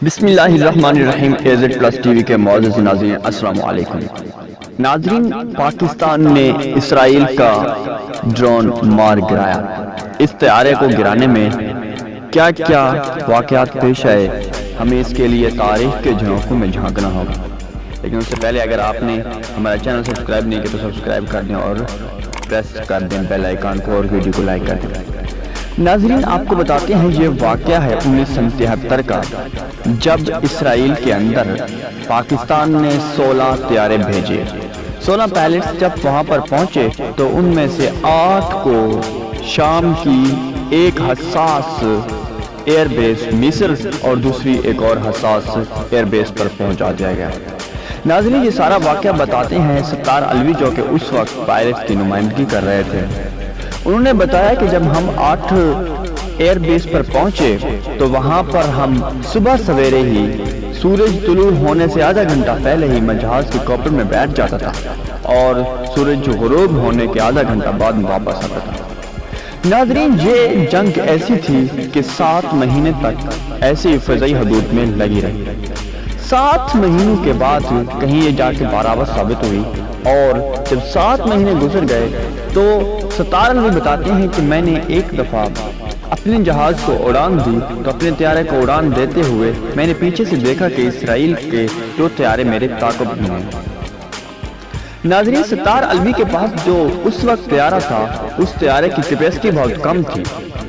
بسم اللہ الرحمن الرحیم AZHAR پلس ٹی وی کے معزز ناظرین السلام علیکم ناظرین، پاکستان نے اسرائیل کا ڈرون مار گرایا۔ اس طیارے کو گرانے میں کیا کیا واقعات پیش آئے، ہمیں اس کے لیے تاریخ کے جھونکوں میں جھانکنا ہوگا۔ لیکن اس سے پہلے اگر آپ نے ہمارا چینل سبسکرائب نہیں کیا تو سبسکرائب کر دیں اور پریس کر دیں بیل آئیکن کو اور ویڈیو کو لائک کر دیں۔ ناظرین، آپ کو بتاتے ہیں یہ واقعہ ہے 1973 کا، جب اسرائیل کے اندر پاکستان نے 16 طیارے بھیجے۔ 16 پائلٹس جب وہاں پر پہنچے تو ان میں سے 8 کو شام کی ایک حساس ایئر بیس مصر اور دوسری ایک اور حساس ایئر بیس پر پہنچا دیا گیا۔ ناظرین، یہ سارا واقعہ بتاتے ہیں ستار الوی، جو کہ اس وقت پائلٹس کی نمائندگی کر رہے تھے۔ انہوں نے بتایا کہ جب ہم 8 ایئر بیس پر پہنچے تو وہاں پر ہم صبح سویرے ہی سورج طلوع ہونے سے آدھا گھنٹہ پہلے ہی میں جہاز کے کوکپٹ میں بیٹھ جاتا تھا اور سورج غروب ہونے کے آدھا گھنٹہ بعد میں واپس آتا تھا۔ ناظرین، یہ جنگ ایسی تھی کہ 7 مہینے تک ایسی فضائی حدود میں لگی رہی۔ 7 مہینوں کے بعد کہیں یہ جا کے برابر ثابت ہوئی، اور جب 7 مہینے گزر گئے تو ستار الوی بتاتے ہیں کہ میں نے ایک دفعہ اپنے جہاز کو اڑان دی تو اپنے طیارے کو اڑان دیتے ہوئے میں نے پیچھے سے دیکھا کہ اسرائیل کے 2 طیارے میرے تعاقب میں ہیں۔ ناظرین، ستار الوی کے پاس جو اس وقت طیارہ تھا، اس طیارے کی کیپیسٹی بہت کم تھی،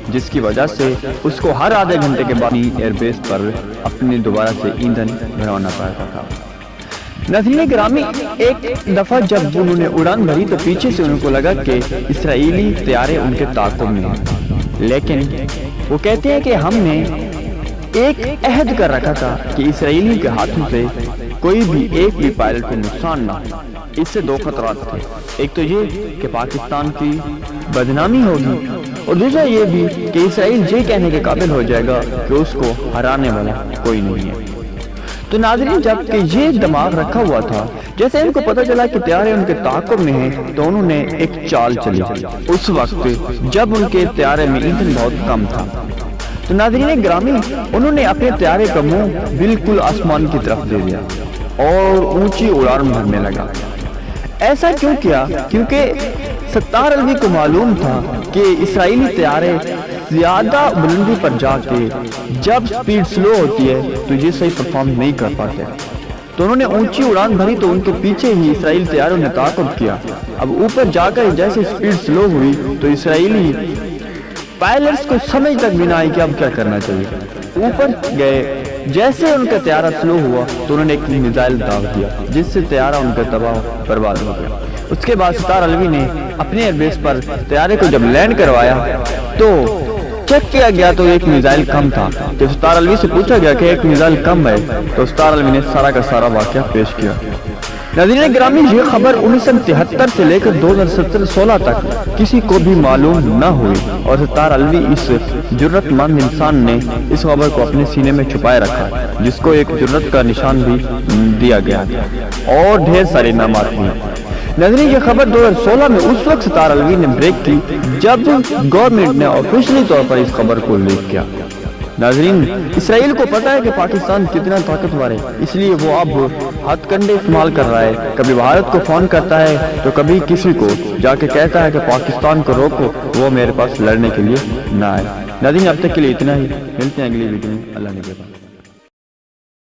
جس کی وجہ سے اس کو ہر آدھے گھنٹے کے بعد ایئر بیس پر اپنے دوبارہ سے ایندھن بھروانا پڑتا تھا۔ ناظرین گرامی، ایک دفعہ جب انہوں نے اڑان بھری تو پیچھے سے ان کو لگا کہ اسرائیلی طیارے ان کے تعاقب میں ہیں، لیکن وہ کہتے ہیں کہ ہم نے ایک عہد کر رکھا تھا کہ اسرائیلی کے ہاتھوں سے کوئی بھی ایک بھی پائلٹ کو نقصان نہ ہو۔ اس سے 2 خطرات تھے، ایک تو یہ کہ پاکستان کی بدنامی ہوگی، اور دوسرا یہ بھی کہ اسرائیل یہ کہنے کے قابل ہو جائے گا کہ اس کو ہرانے والا کوئی نہیں ہے۔ تو ناظرین، جب کہ یہ دماغ رکھا ہوا تھا، جیسے ان کو پتہ چلا کہ طیارے ان کے تعاقب میں ہیں تو انہوں نے ایک چال چلی اس وقت جب ان کے طیارے میں ایندھن بہت کم تھا۔ تو ناظرین گرامی، انہوں نے اپنے طیارے کا منہ بالکل آسمان کی طرف دے دیا اور اونچی اڑان بھرنے لگا۔ ایسا کیوں کیا؟ کیونکہ ستار الوی کو معلوم تھا کہ اسرائیلی طیارے زیادہ بلندی پر جا کے جب سپیڈ سلو ہوتی ہے تو یہ صحیح پرفارم نہیں کر پاتے، تو انہوں نے اونچی اڑان بھری تو ان کے پیچھے ہی اسرائیل طیاروں نے تعاقب کیا۔ اب اوپر جا کر جیسے سپیڈ سلو ہوئی تو اسرائیلی پائلٹس کو سمجھ تک بھی نہ آئی کہ اب کیا کرنا چاہیے۔ اوپر گئے، جیسے ان کا طیارہ سلو ہوا تو انہوں نے ایک میزائل داغ دیا، جس سے طیارہ ان کا تباہ برباد ہو گیا۔ اس کے بعد ستار الوی نے اپنے ایئر بیس پر طیارے کو جب لینڈ کروایا تو چیک کیا گیا تو ایک میزائل کم تھا۔ جب ستار الوی سے پوچھا گیا کہ ایک میزائل کم ہے تو ستار الوی نے سارا کا سارا واقعہ پیش کیا۔ ناظرین گرامی، یہ خبر 1973 سے لے کر 2016 تک کسی کو بھی معلوم نہ ہوئی، اور ستار الوی اس جرت مند انسان نے اس خبر کو اپنے سینے میں چھپائے رکھا، جس کو ایک جرت کا نشان بھی دیا گیا اور ڈھیر سارے انعامات ہوئے۔ ناظرین، یہ خبر 2016 میں اس وقت ستار الوی نے بریک کی جب گورنمنٹ نے آفیشلی طور پر اس خبر کو لیک کیا۔ ناظرین، اسرائیل کو پتا ہے کہ پاکستان کتنا طاقتور ہے، اس لیے وہ اب ہتھ کنڈے استعمال کر رہا ہے۔ کبھی بھارت کو فون کرتا ہے تو کبھی کسی کو جا کے کہتا ہے کہ پاکستان کو روکو، وہ میرے پاس لڑنے کے لیے نہ آئے۔ ناظرین، اب تک کے لیے اتنا ہی، ملتے ہیں اگلی ویڈیو میں۔ اللہ نے